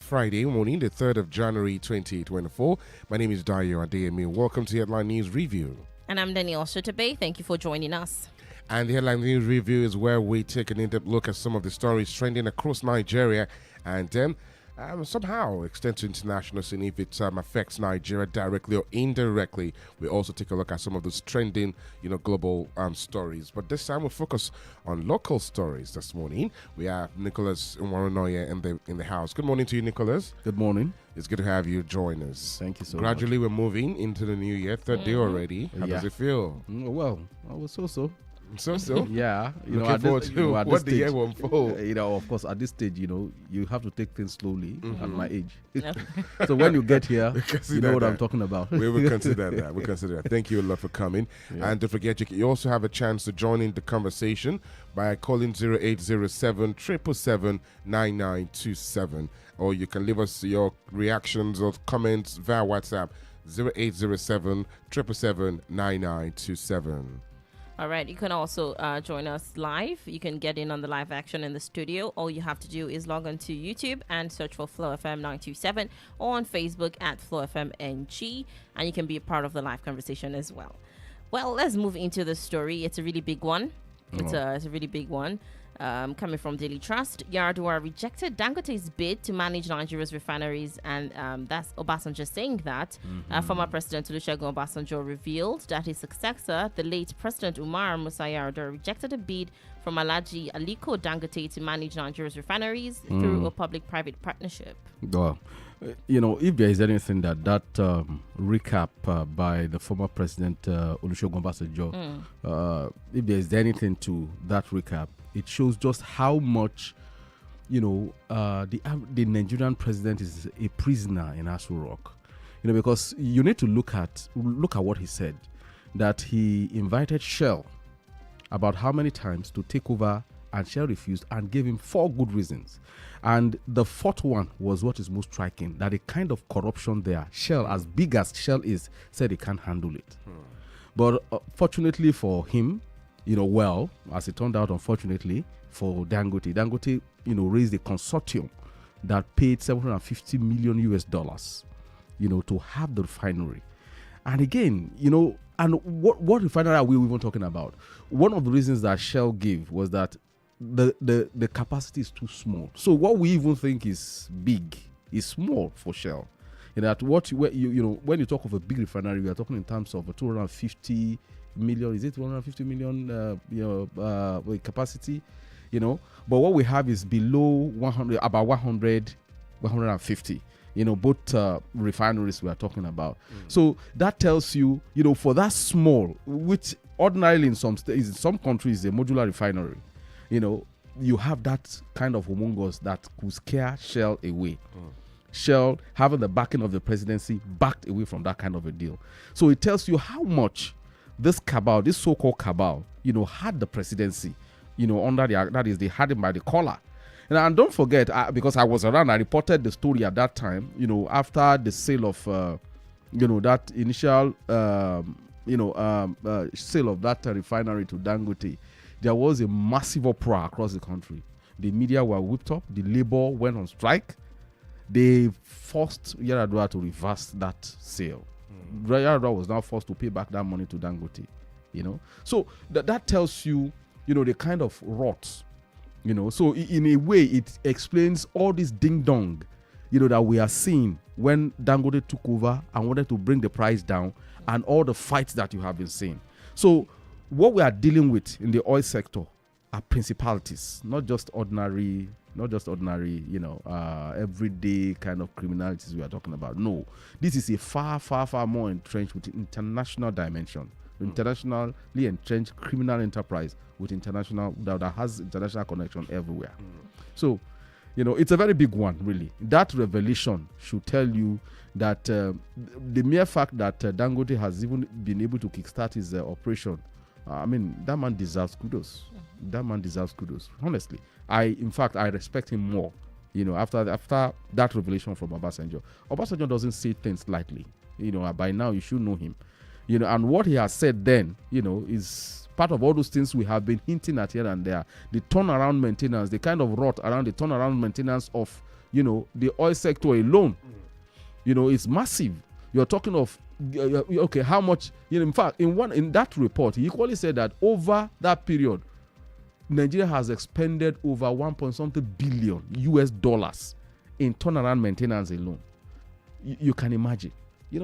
Friday morning, the 3rd of January 2024. My name is Adeyemi. Welcome to Headline News Review. And I'm Danielle Shitta-Bey. Thank you for joining us. And the Headline News Review is where we take an in-depth look at some of the stories trending across Nigeria and somehow extend to international scene if it affects Nigeria directly or indirectly. We also take a look at some of those trending, global stories. But this time we'll focus on local stories this morning. We have Nicholas Nwarunoye in the house. Good morning to you, Nicholas. Good morning. It's good to have you join us. Thank you so much. Gradually, we're moving into the new year, third day already. How does it feel? Well, I was so. Yeah. Looking forward to what the year will unfold. Of course, at this stage, you have to take things slowly at my age. So when you get here, you know what I'm talking about. We will consider that. We'll consider that. Thank you a lot for coming. Yeah. And don't forget, you also have a chance to join in the conversation by calling 0807 777 9927. Or you can leave us your reactions or comments via WhatsApp 0807 777 9927. All right. You can also join us live. You can get in on the live action in the studio. All you have to do is log on to YouTube and search for Flow FM 927 or on Facebook at Flow FM NG. And you can be a part of the live conversation as well. Well, let's move into the story. It's a really big one. It's a really big one. Coming from Daily Trust, Yar'Adua rejected Dangote's bid to manage Nigeria's refineries, and that's Obasanjo saying that. Former President Olusegun Obasanjo revealed that his successor, the late President Umar Musa Yar'Adua, rejected a bid from Alhaji Aliko Dangote to manage Nigeria's refineries through a public-private partnership. Well, if there is anything that recap by the former President Olusegun Obasanjo, if there is anything to that recap, it shows just how much, the Nigerian president is a prisoner in Aso Rock. Because you need to look at what he said, that he invited Shell about how many times to take over, and Shell refused and gave him 4 good reasons. And the 4th one was what is most striking, that the kind of corruption there, Shell, as big as Shell is, said he can't handle it. But fortunately for him, as it turned out, unfortunately for Dangote, raised a consortium that paid $750 million US, to have the refinery. And again, and what refinery are we even talking about? One of the reasons that Shell gave was that the capacity is too small. So what we even think is big is small for Shell. When you talk of a big refinery, we are talking in terms of a 250 million. Is it 150 million? Capacity. But what we have is below 100, about 100, 150. Both refineries we are talking about. So that tells you, for that small, which ordinarily in some countries is a modular refinery, you have that kind of humongous that could scare Shell away. Shell, having the backing of the presidency, backed away from that kind of a deal. So it tells you how much this cabal, this so-called cabal, had the presidency, under they had him by the collar. And don't forget, because I was around, I reported the story at that time, after the sale of, that initial, sale of that refinery to Dangote, there was a massive uproar across the country. The media were whipped up, the labor went on strike. They forced Yar'Adua to reverse that sale. Yar'Adua was now forced to pay back that money to Dangote, So that tells you, the kind of rot, So in a way, it explains all this ding-dong, that we are seeing when Dangote took over and wanted to bring the price down and all the fights that you have been seeing. So what we are dealing with in the oil sector are principalities, not just ordinary, everyday kind of criminalities we are talking about. No, this is a far, far, far more entrenched with international dimension, internationally entrenched criminal enterprise with international that has international connection everywhere. So, it's a very big one, really. That revelation should tell you that the mere fact that Dangote has even been able to kickstart his operation, that man deserves kudos. That man deserves kudos. Honestly, I respect him more. After that revelation from Obasanjo. Obasanjo doesn't say things lightly. By now you should know him. And what he has said then, is part of all those things we have been hinting at here and there. The turnaround maintenance, the kind of rot around the turnaround maintenance of the oil sector alone, it's massive. You're talking of okay, how much? In fact, in that report, he equally said that over that period, Nigeria has expended over 1 point something billion US dollars in turnaround maintenance alone. You can imagine,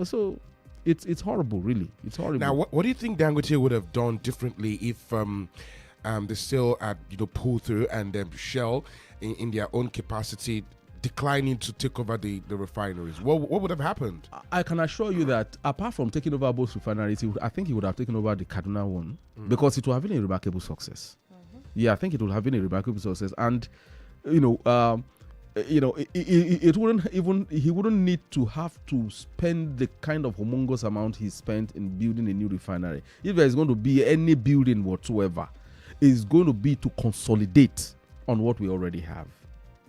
so it's horrible, really. It's horrible. Now, what do you think Dangote would have done differently if they still had pulled through and Shell in their own capacity declining to take over the refineries? What would have happened? I can assure you that apart from taking over both refineries, I think he would have taken over the Kaduna one because it would have been a remarkable success. Yeah, I think it would have been a remarkable success, and it wouldn't even, he wouldn't need to have to spend the kind of humongous amount he spent in building a new refinery. If there is going to be any building whatsoever, it's going to be to consolidate on what we already have.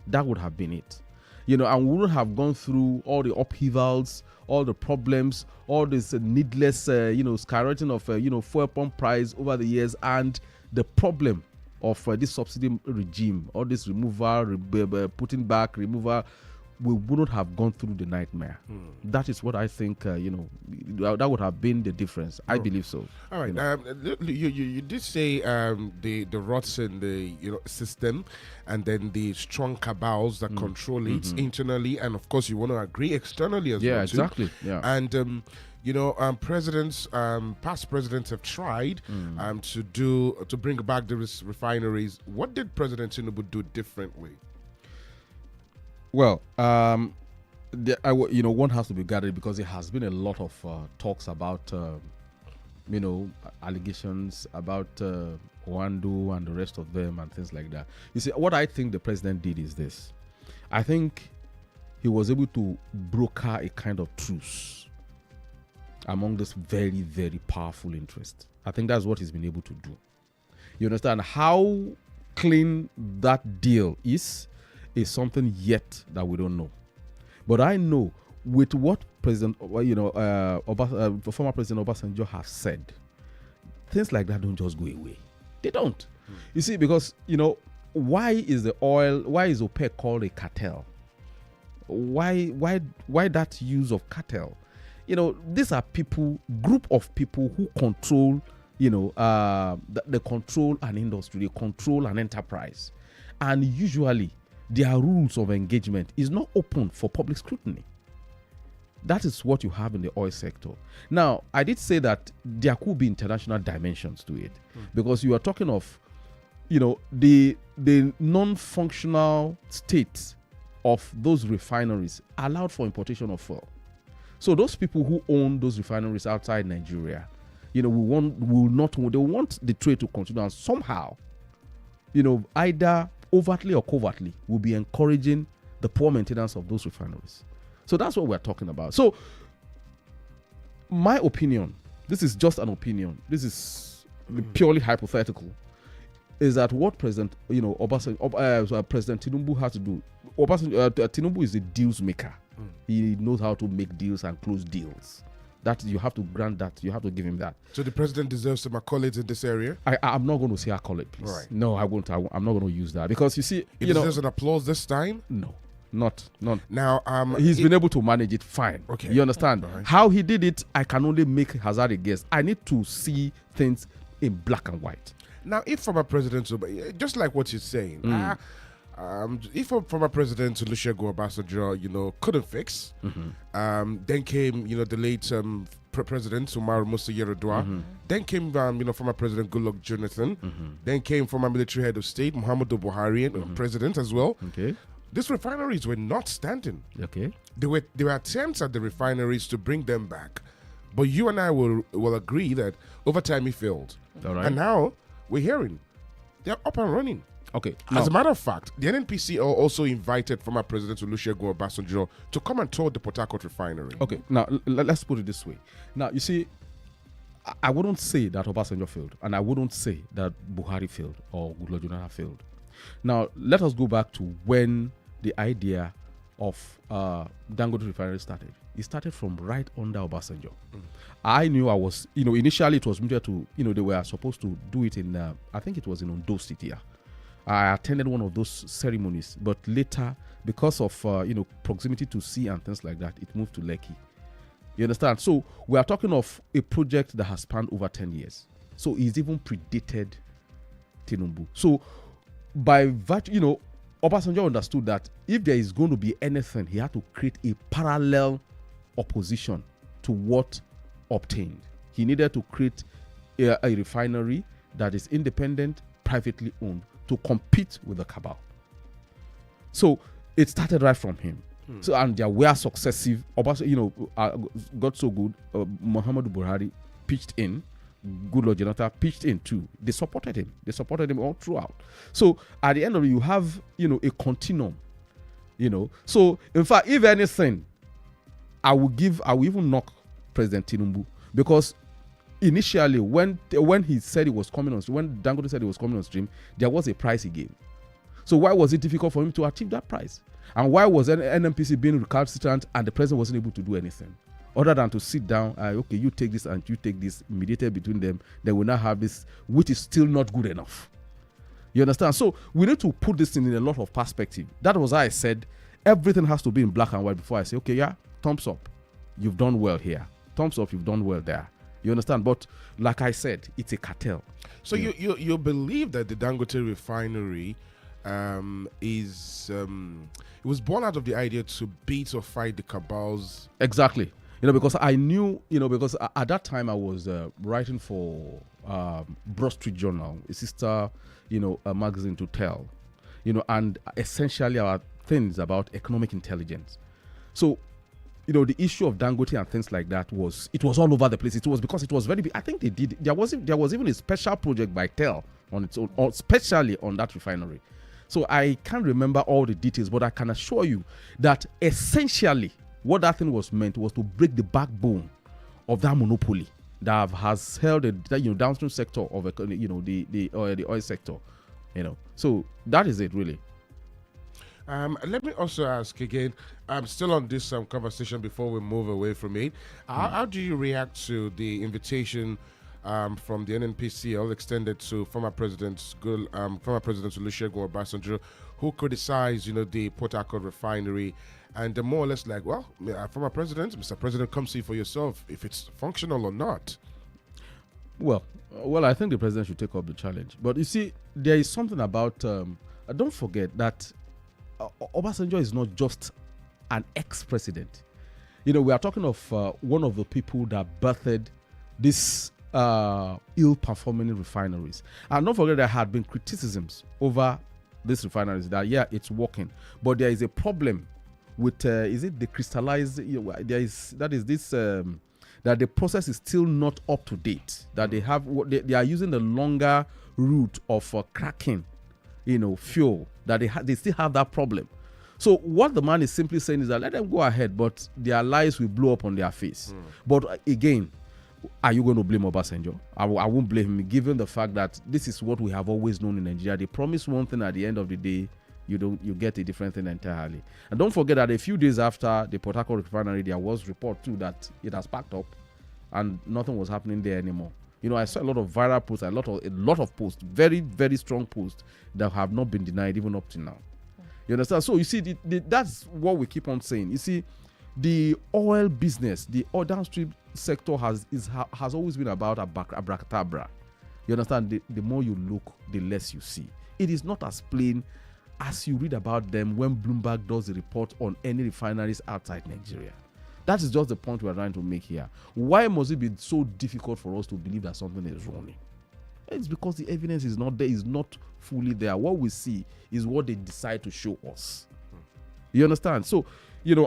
That would have been it. And we wouldn't have gone through all the upheavals, all the problems, all this needless, skyrocketing of, fuel pump price over the years, and the problem of this subsidy regime, all this removal, putting back, removal. We wouldn't have gone through the nightmare. That is what I think, that would have been the difference. I believe so. All right. You did say the rots in the system, and then the strong cabals that control it internally, and of course you want to agree externally as well. Yeah, exactly. Yeah. And presidents, past presidents have tried to bring back the refineries. What did President Tinubu do differently? Well, one has to be guarded because there has been a lot of talks about, allegations about Wando and the rest of them and things like that. You see, what I think the president did is this. I think he was able to broker a kind of truce among this very, very powerful interest. I think that's what he's been able to do. You understand how clean that deal is something yet that we don't know. But I know with what former President Obasanjo has said, things like that don't just go away. They don't. You see, because, why is OPEC called a cartel? Why that use of cartel? These are group of people who control, they control an industry, they control an enterprise. And usually, their rules of engagement is not open for public scrutiny. That is what you have in the oil sector. Now, I did say that there could be international dimensions to it because you are talking of, the non-functional state of those refineries allowed for importation of fuel. So those people who own those refineries outside Nigeria, they want the trade to continue, and somehow, either overtly or covertly will be encouraging the poor maintenance of those refineries. So that's what we're talking about. So my opinion, this is just an opinion, this is purely hypothetical, is that what President President Tinubu has to do. Tinubu is a deals maker. He knows how to make deals and close deals. That you have to grant that. You have to give him that. So the president deserves some accolades in this area? I'm not going to say accolade, please. Right. No, I won't. I'm not going to use that because you see, he deserves an applause this time? No, not. Now, he's been able to manage it fine. Okay. You understand? Right. How he did it, I can only make hazard a guess. I need to see things in black and white. Now, if former President, just like what you're saying, if former President Olusegun Obasanjo, couldn't fix, then came, the late President Umaru Musa Yar'Adua, then came, former President Goodluck Jonathan, then came former military head of state Muhammadu Buhari, president as well. Okay. These refineries were not standing. Okay. There were attempts at the refineries to bring them back, but you and I will agree that over time it failed. All right. And now we're hearing they're up and running. Okay. As a matter of fact, the NNPC also invited former President Olusegun Obasanjo to come and tour the Port Harcourt refinery. Okay. Now, let's put it this way. Now, you see, I wouldn't say that Obasanjo failed, and I wouldn't say that Buhari failed or Goodluck Jonathan failed. Now, let us go back to when the idea of Dangote refinery started. It started from right under Obasanjo. I knew initially it was limited to, they were supposed to do it in, I think it was in Ondo State here. I attended one of those ceremonies, but later, because of proximity to sea and things like that, it moved to Lekki. You understand? So we are talking of a project that has spanned over 10 years. So he's even predated Tinubu. So by virtue, Obasanjo understood that if there is going to be anything, he had to create a parallel opposition to what obtained. He needed to create a refinery that is independent, privately owned, to compete with the cabal. So it started right from him. So, and there were successive, got so good, Muhammadu Buhari pitched in, Goodluck Jonathan pitched in too. They supported him. They supported him all throughout. So at the end of it, you have, a continuum, So in fact, if anything, I will even knock President Tinubu, because initially when he said he was coming on stream, when Dangote said he was coming on stream, there was a price he gave. So why was it difficult for him to achieve that price? And why was NNPC being recalcitrant and the president wasn't able to do anything other than to sit down, okay, you take this and you take this, mediated between them, they will now have this, which is still not good enough. You understand? So we need to put this in a lot of perspective. That was why I said everything has to be in black and white before I say, okay, yeah, thumbs up, you've done well here. Thumbs up, you've done well there. You understand? But like I said, it's a cartel. So you believe that the Dangote refinery it was born out of the idea to beat or fight the cabals? Exactly. Because I knew, because at that time I was writing for Broad Street Journal, a sister, a magazine to Tell, and essentially our things about economic intelligence. So, the issue of Dangote and things like that was all over the place. It was because it was very big. I think there was even a special project by Tell on its own, especially on that refinery. So I can't remember all the details, but I can assure you that essentially what that thing was meant was to break the backbone of that monopoly that has held the downstream sector of the oil sector. So that is it really. Let me also ask again. I'm still on this conversation before we move away from it. How do you react to the invitation from the NNPCL extended to former President Olusegun Obasanjo, who criticized, the Port Harcourt refinery, and they're more or less like, well, former President, Mr. President, come see for yourself if it's functional or not. Well, I think the president should take up the challenge. But you see, there is something about. Don't forget that Obasanjo is not just an ex-president. We are talking of one of the people that birthed this ill-performing refineries. And don't forget there had been criticisms over these refineries that, yeah, it's working. But there is a problem with, is it the crystallized, that the process is still not up to date. That they are using the longer route of cracking, fuel, that they still have that problem. So what the man is simply saying is that let them go ahead, but their lies will blow up on their face. But again, are you going to blame Obasanjo? I won't blame him, given the fact that this is what we have always known in Nigeria. They promise one thing, at the end of the day, you get a different thing entirely. And don't forget that a few days after the Port Harcourt refinery, there was report too that it has packed up and nothing was happening there anymore. I saw a lot of viral posts, a lot of posts, very, very strong posts that have not been denied even up to now. You understand? So you see, that's what we keep on saying. You see, the oil business, the oil downstream sector has always been about abracadabra. You understand? The more you look, the less you see. It is not as plain as you read about them when Bloomberg does a report on any refineries outside Nigeria. That is just the point we are trying to make here. Why must it be so difficult for us to believe that something is wrong? It's because the evidence is not there, is not fully there. What we see is what they decide to show us. You understand? So,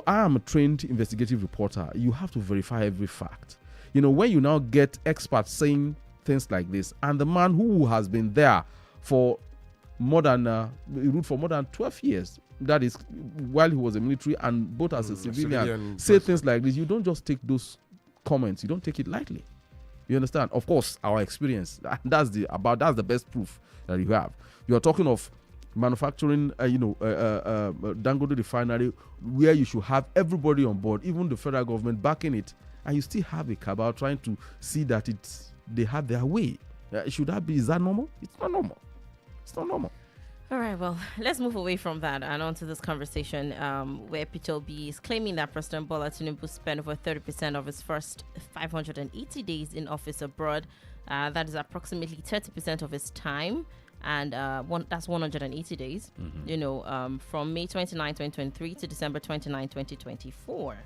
I am a trained investigative reporter. You have to verify every fact. When you now get experts saying things like this, and the man who has been there for more than 12 years, that is while he was a military and both as a civilian say things like this, you don't just take those comments, you don't take it lightly. You understand? Of course, our experience, that's the best proof that you have. You are talking of manufacturing, Dangote refinery, where you should have everybody on board, even the federal government backing it, and you still have a cabal trying to see that they have their way. Should that be? Is that normal? It's not normal. It's not normal. All right, well, let's move away from that and on to this conversation where Peter Obi is claiming that President Bola Tinubu spent over 30% of his first 580 days in office abroad. That is approximately 30% of his time. And that's 180 days, from May 29, 2023 to December 29, 2024.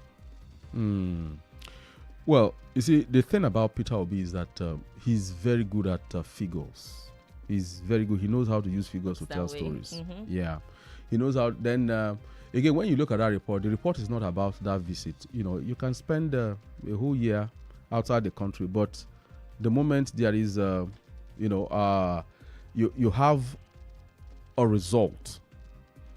Well, you see, the thing about Peter Obi is that he's very good at figures. He's very good. He knows how to use figures to tell stories. Yeah. He knows how. Then, again, when you look at that report, the report is not about that visit. You can spend a whole year outside the country, but the moment there is, you have a result.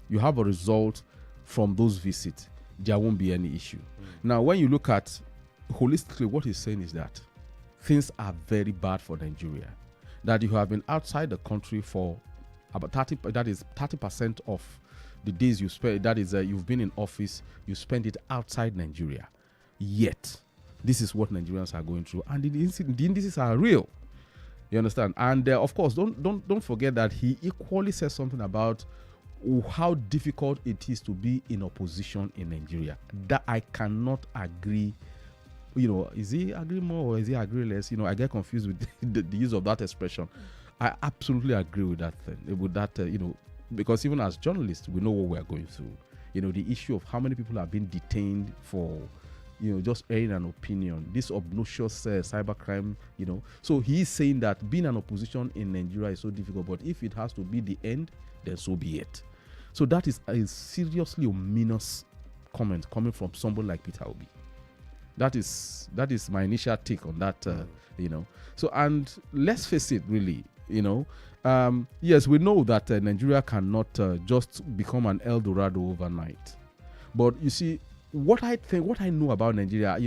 You have a result from those visits. There won't be any issue. Now, when you look at holistically, what he's saying is that things are very bad for Nigeria. That you have been outside the country for about 30% of the days you spend, that is, you've been in office, you spend it outside Nigeria. Yet, this is what Nigerians are going through, and the indices are real. You understand? And of course, don't forget that he equally says something about how difficult it is to be in opposition in Nigeria. That I cannot agree. Is he agree more or is he agree less? I get confused with the use of that expression. I absolutely agree with that thing. With that, because even as journalists, we know what we are going through. The issue of how many people have been detained for, just airing an opinion. This obnoxious cybercrime, So he is saying that being an opposition in Nigeria is so difficult, but if it has to be the end, then so be it. So that is a seriously ominous comment coming from somebody like Peter Obi. That is my initial take on that, So, and let's face it, really, yes, we know that Nigeria cannot just become an El Dorado overnight. But you see, what I know about Nigeria,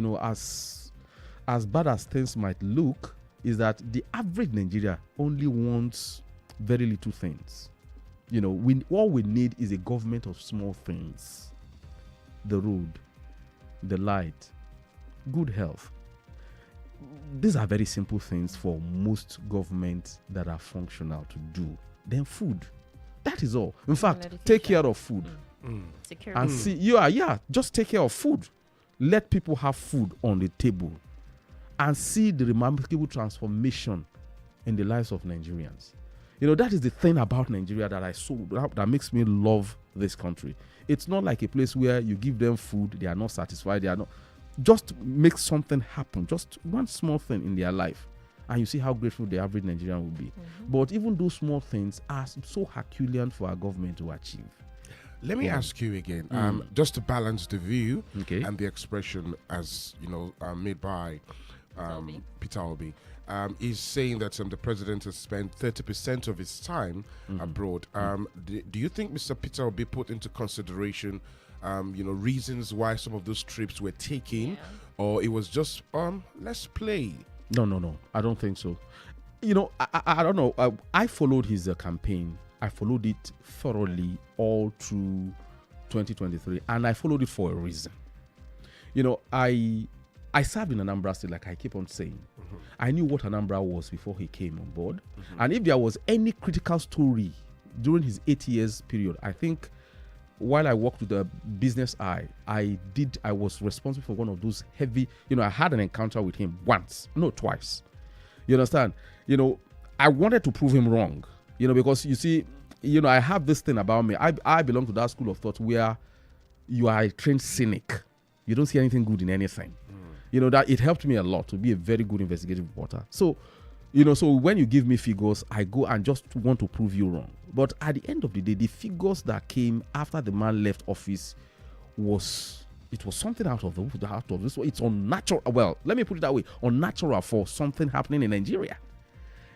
as bad as things might look, is that the average Nigeria only wants very little things. All we need is a government of small things: the road, the light, good health. These are very simple things for most governments that are functional to do. Then food. That is all. In fact, take care of food. Security. And see, just take care of food. Let people have food on the table and see the remarkable transformation in the lives of Nigerians. That is the thing about Nigeria that makes me love this country. It's not like a place where you give them food, they are not satisfied, they are not. Just make something happen, just one small thing in their life, and you see how grateful the average Nigerian will be. But even those small things are so Herculean for our government to achieve. Let me ask you again, just to balance the view and the expression as made by Peter Obi. He's saying that the president has spent 30% of his time abroad. Do you think Mr. Peter Obi put into consideration reasons why some of those trips were taken, or it was just let's play? No, I don't think so. I don't know. I followed his campaign. I followed it thoroughly all through 2023, and I followed it for a reason. I served in Anambra State, like I keep on saying. I knew what Anambra was before he came on board, and if there was any critical story during his 8 years period, I think while I worked with the business eye, I was responsible for one of those heavy, I had an encounter with him twice. You understand? I wanted to prove him wrong, because you see, I have this thing about me. I belong to that school of thought where you are a trained cynic. You don't see anything good in anything. That it helped me a lot to be a very good investigative reporter. So, so when you give me figures, I go and just want to prove you wrong. But at the end of the day, the figures that came after the man left office was something out of this. It's unnatural. Well, let me put it that way: unnatural for something happening in Nigeria.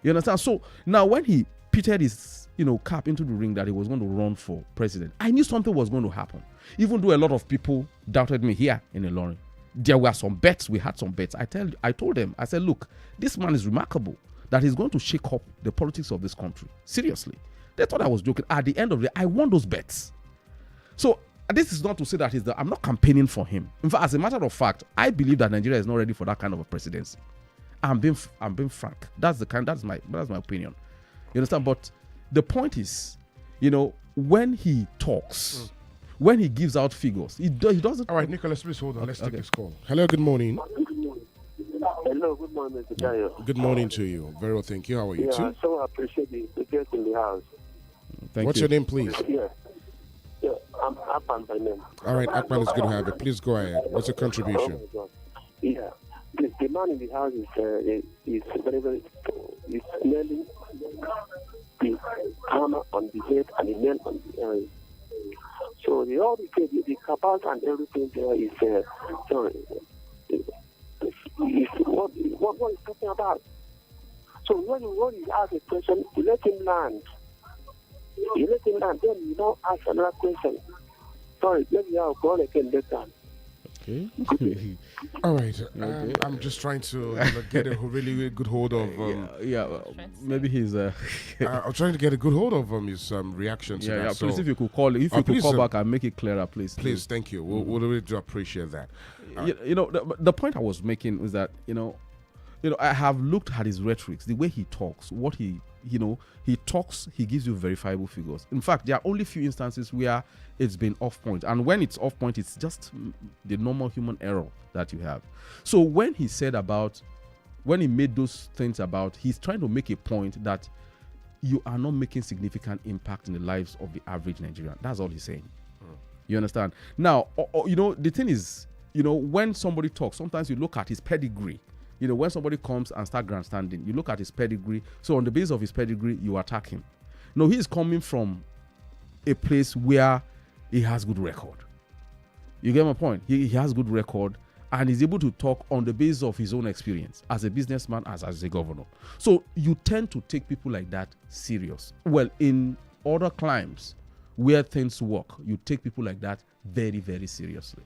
You understand? So now, when he pitted his cap into the ring that he was going to run for president, I knew something was going to happen. Even though a lot of people doubted me here in Ilorin, there were some bets. We had some bets. I told them, I said, look, this man is remarkable, that he's going to shake up the politics of this country. Seriously. They thought I was joking. At the end of the day, I won those bets. So this is not to say that I'm not campaigning for him. In fact, as a matter of fact, I believe that Nigeria is not ready for that kind of a presidency. I'm being frank. That's my opinion. You understand? But the point is, when he talks, when he gives out figures, he doesn't. All right, Nicholas, please hold on. Let's take okay. this call. Hello, good morning. Hello, good morning, Mr. Dayo. Good morning to you. Very well, thank you. How are you, Yeah, too? so I appreciate the guest in the house. What's your name, please? Yeah, I'm Akpan by name. All right, Akpan, is good to have you. Please go ahead. What's your contribution? Oh my God. Yeah, the man in the house is very, very, is nailing the hammer on the head and the nail on the eye. So the cabals and everything there is sorry. What he's talking about. So when you ask a question, you let him land. Then you now ask another question. Sorry, maybe I'll call again later. Okay. All right. I'm just trying to get a really, really good hold of. Maybe he's. I'm trying to get a good hold of his reaction to that. Yeah. So, Please, if you could call, call back and make it clearer, please. Please, thank you. We'll really do appreciate that. The point I was making was that I have looked at his rhetorics, the way he talks, what he talks, he gives you verifiable figures. In fact, there are only few instances where it's been off point, and when it's off point, it's just the normal human error that you have. So when he made those things about, he's trying to make a point that you are not making significant impact in the lives of the average Nigerian. That's all he's saying. You understand? Now, the thing is, when somebody talks, sometimes you look at his pedigree. When somebody comes and start grandstanding, you look at his pedigree. So on the basis of his pedigree, you attack him. No, he is coming from a place where he has good record. You get my point? He has good record and is able to talk on the basis of his own experience as a businessman, as a governor. So you tend to take people like that serious. Well, in other climes where things work, you take people like that very, very seriously.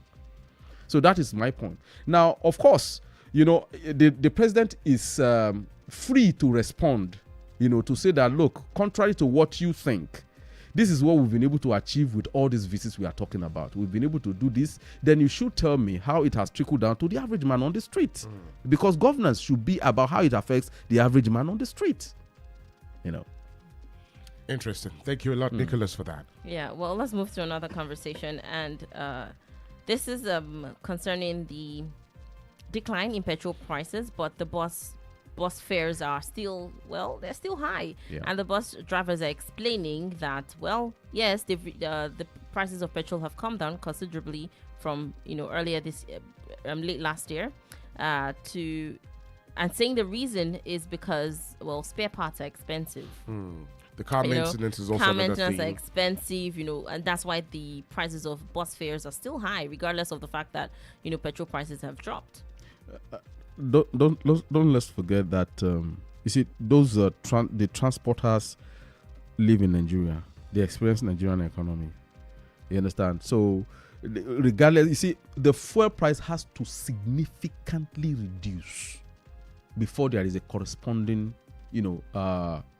So that is my point. Now, of course, the president is free to respond, to say that, look, contrary to what you think, this is what we've been able to achieve with all these visits we are talking about. We've been able to do this. Then you should tell me how it has trickled down to the average man on the street. Because governance should be about how it affects the average man on the street. Interesting. Thank you a lot, Nicholas, for that. Yeah, well, let's move to another conversation. And this is concerning the decline in petrol prices, but the bus fares are still, they're still high. Yeah. And the bus drivers are explaining that, yes, the prices of petrol have come down considerably from, earlier this, late last year, and saying the reason is because, spare parts are expensive. The car maintenance is also car another maintenance thing. are expensive, and that's why the prices of bus fares are still high, regardless of the fact that, petrol prices have dropped. Don't let's forget that you see those the transporters live in Nigeria. They experience Nigerian economy. You understand? So regardless, you see, the fuel price has to significantly reduce before there is a corresponding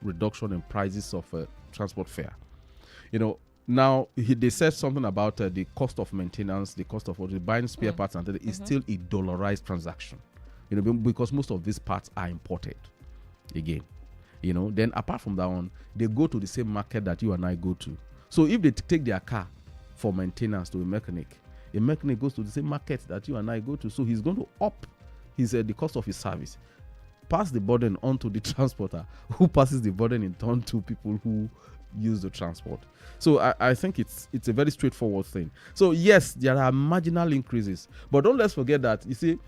reduction in prices of transport fare. Now they said something about the cost of maintenance, the cost of buying spare parts, and that is still a dollarized transaction. Because most of these parts are imported. Again, then apart from that one, they go to the same market that you and I go to. So if they take their car for maintenance to a mechanic goes to the same market that you and I go to. So he's going to up the cost of his service, pass the burden on to the transporter, who passes the burden in turn to people who use the transport. So I think it's a very straightforward thing. So yes, there are marginal increases, but don't let's forget that, you see,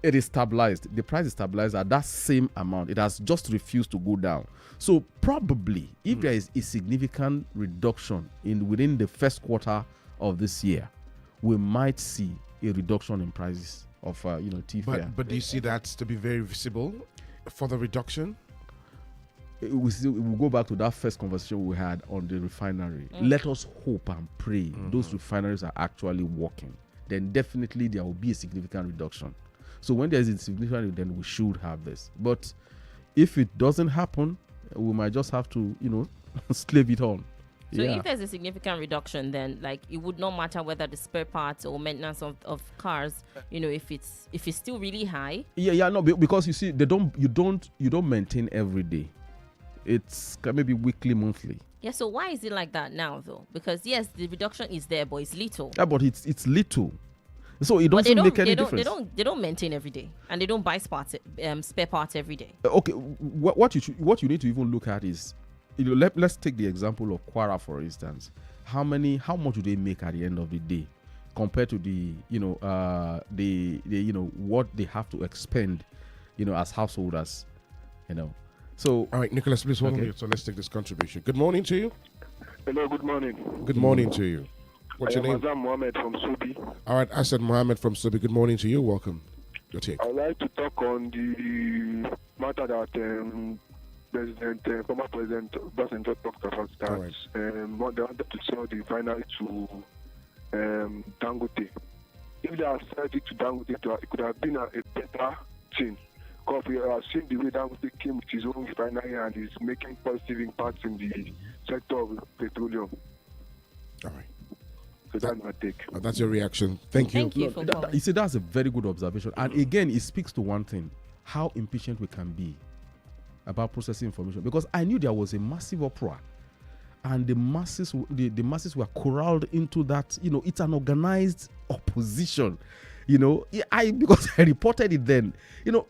it is stabilized. The price is stabilized at that same amount. It has just refused to go down. So probably, if there is a significant reduction within the first quarter of this year, we might see a reduction in prices of T-fare. But do you see that to be very visible for the reduction? We'll go back to that first conversation we had on the refinery. Let us hope and pray those refineries are actually working. Then definitely there will be a significant reduction. So when there is a significant, then we should have this. But if it doesn't happen, we might just have to, slave it on. So if there's a significant reduction, then it would not matter whether the spare parts or maintenance of cars, if it's still really high. No, because you see, you don't maintain every day. It's maybe weekly, monthly. Yeah, so why is it like that now, though? Because yes, the reduction is there, but it's little. Yeah, but it's little, so it But doesn't make any they difference. they don't maintain every day, and they don't buy spare parts every day. Okay, what you need to even look at is, let's take the example of Quara, for instance. How much do they make at the end of the day, compared to the what they have to expend, as householders, So All right, Nicholas, please hold on Okay. here. So let's take this contribution. Good morning to you. Hello, good morning. Good morning to you. What's your I am name? Azam Mohammed from Subi. All right, Asad Mohammed from Subi. Good morning to you. Welcome. Your take. I would like to talk on the matter that former President Obasanjo talked about, that All right. they wanted to sell the refinery to Dangote. If they had sold it to Dangote, it could have been a better thing. Because we have seen the way Dangote came with his own refinery and is making positive impacts in the sector of petroleum. All right. So that's my take. That's your reaction. Thank you. Thank you for calling. you see, that's a very good observation, and again, it speaks to one thing: how impatient we can be about processing information. Because I knew there was a massive uproar, and the masses were corralled into that. It's an organized opposition. Because I reported it then.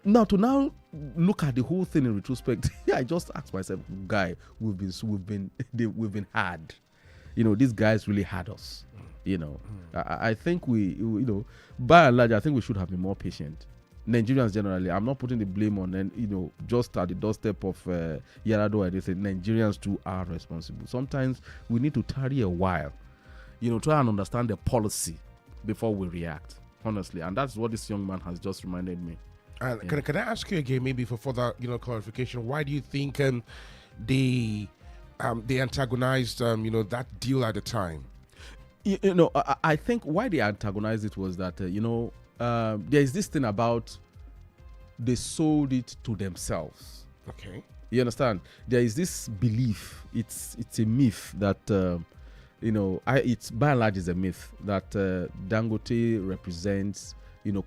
Now to look at the whole thing in retrospect, I just asked myself, guy, we've been hard. These guys really had us. I think we by and large, I think we should have been more patient. Nigerians generally, I'm not putting the blame on just at the doorstep of Yar'Adua or anything. Nigerians too are responsible. Sometimes we need to tarry a while, try and understand the policy before we react, honestly. And that's what this young man has just reminded me. And can I ask you again, maybe for further clarification, why do you think they antagonized that deal at the time? I think why they antagonized it was that there is this thing about they sold it to themselves. Okay. You understand? There is this belief. It's a myth that it's by and large is a myth that Dangote represents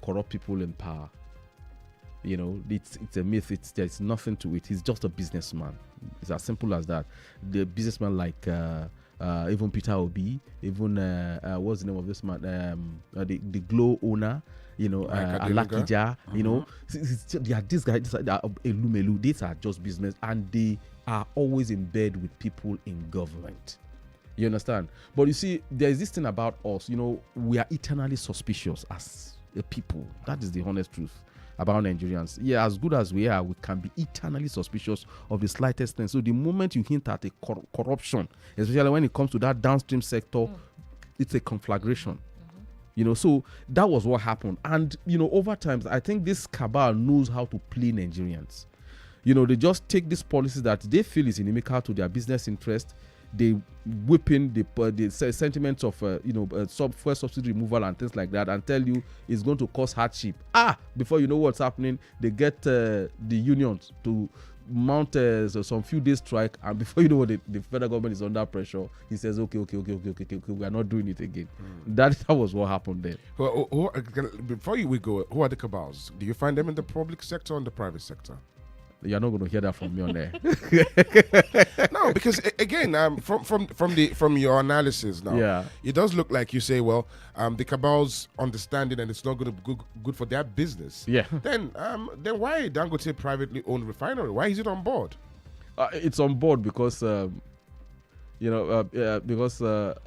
corrupt people in power. It's a myth. There's nothing to it. He's just a businessman. It's as simple as that. The businessman like even Peter Obi, even what's the name of this man? The Glow owner, Alakija, they are these guys. These are Elumelu. These are just business, and they are always in bed with people in government. You understand? But you see, there is this thing about us. We are eternally suspicious as a people. That is the honest truth about Nigerians. Yeah, as good as we are, we can be eternally suspicious of the slightest thing. So the moment you hint at a corruption, especially when it comes to that downstream sector, it's a conflagration. So that was what happened. And over time, I think this cabal knows how to play Nigerians. They just take these policies that they feel is inimical to their business interest. They whip in the sentiments of fuel subsidy removal and things like that, and tell you it's going to cause hardship. Before you know what's happening, they get the unions to mount some few days strike, and before you know what, the federal government is under pressure. He says, okay, we are not doing it again. That was what happened then. Well, before we go, who are the cabals? Do you find them in the public sector or in the private sector? You're not going to hear that from me on there. No, because again, from your analysis now, it does look like you say, well, the cabal's understanding and it's not going to be good for their business. Yeah. Then why Dangote privately owned refinery? Why is it on board? It's on board because because the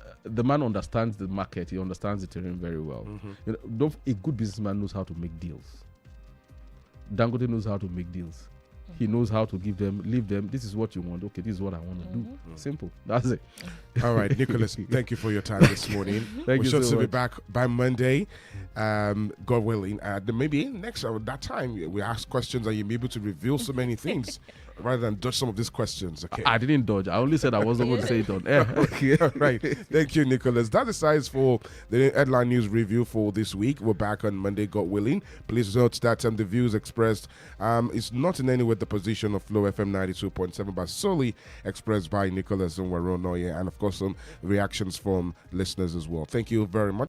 man understands the market. He understands the terrain very well. A good businessman knows how to make deals. Dangote knows how to make deals. He knows how to leave them. This is what you want. Okay, this is what I want to do. Simple. That's it. All right, Nicholas, thank you for your time this morning. Thank you so so be much. back by Monday, God willing. Maybe next that time we ask questions and you'll be able to reveal so many things rather than dodge some of these questions. Okay. I didn't dodge. I only said I wasn't going to say it on air. Okay, all right. Thank you, Nicholas. That decides for the headline news review for this week. We're back on Monday, God willing. Please note that the views expressed is not in any way the position of Flow FM 92.7, but solely expressed by Nicholas and Waronoye, and of course some reactions from listeners as well. Thank you very much.